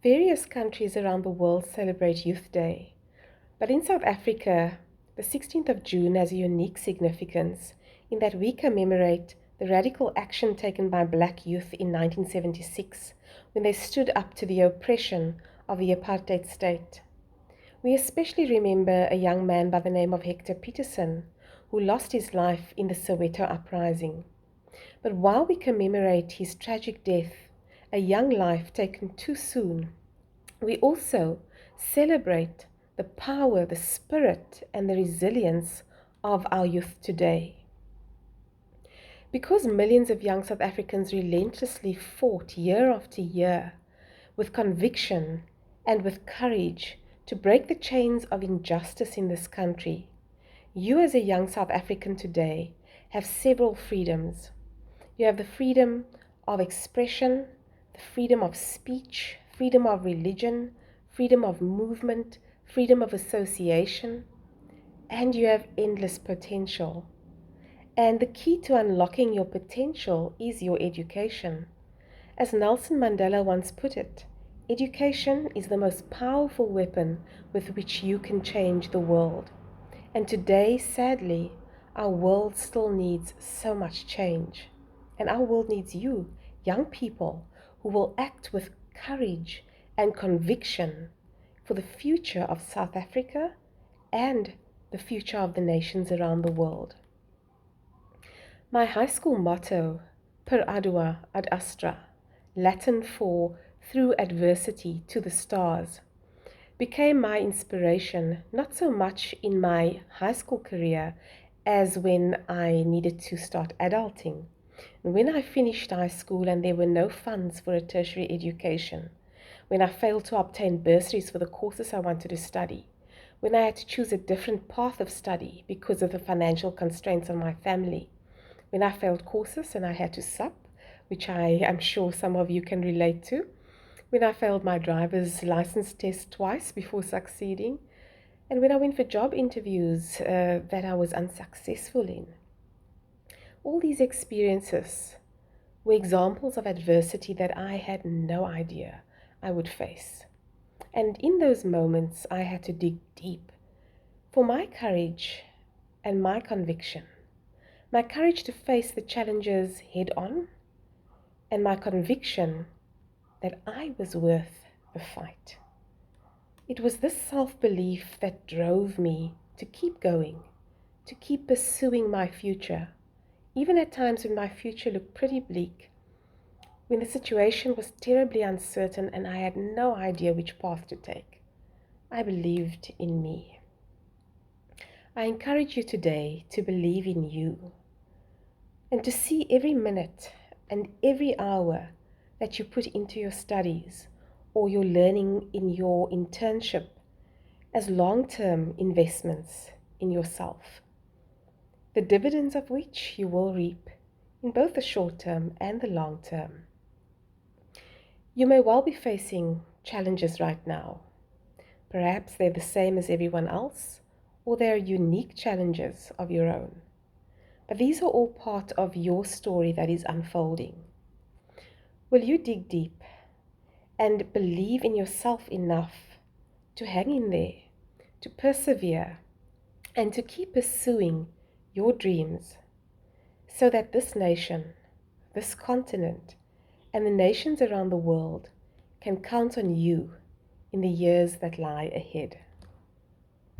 Various countries around the world celebrate Youth Day, but in South Africa, the 16th of June has a unique significance in that we commemorate the radical action taken by black youth in 1976 when they stood up to the oppression of the apartheid state. We especially remember a young man by the name of Hector Peterson, who lost his life in the Soweto uprising. But while we commemorate his tragic death, a young life taken too soon, we also celebrate the power, the spirit, and the resilience of our youth today. Because millions of young South Africans relentlessly fought year after year with conviction and with courage to break the chains of injustice in this country, you as a young South African today have several freedoms. You have the freedom of expression, the freedom of speech, freedom of religion, freedom of movement, freedom of association, and you have endless potential. And the key to unlocking your potential is your education. As Nelson Mandela once put it, education is the most powerful weapon with which you can change the world. And today, sadly, our world still needs so much change. And our world needs you, young people, who will act with courage and conviction for the future of South Africa and the future of the nations around the world. My high school motto, Per ardua ad astra, Latin for through adversity to the stars, became my inspiration, not so much in my high school career as when I needed to start adulting. When I finished high school and there were no funds for a tertiary education, when I failed to obtain bursaries for the courses I wanted to study, when I had to choose a different path of study because of the financial constraints on my family, when I failed courses and I had to sup, which I am sure some of you can relate to, when I failed my driver's license test twice before succeeding, and when I went for job interviews that I was unsuccessful in. All these experiences were examples of adversity that I had no idea I would face. And in those moments, I had to dig deep for my courage and my conviction. My courage to face the challenges head on, and my conviction that I was worth the fight. It was this self-belief that drove me to keep going, to keep pursuing my future, even at times when my future looked pretty bleak, when the situation was terribly uncertain and I had no idea which path to take. I believed in me. I encourage you today to believe in you and to see every minute and every hour that you put into your studies or your learning in your internship as long-term investments in yourself, the dividends of which you will reap in both the short term and the long term. You may well be facing challenges right now. Perhaps they're the same as everyone else, or they're unique challenges of your own. But these are all part of your story that is unfolding. Will you dig deep and believe in yourself enough to hang in there, to persevere, and to keep pursuing your dreams so that this nation, this continent, and the nations around the world can count on you in the years that lie ahead?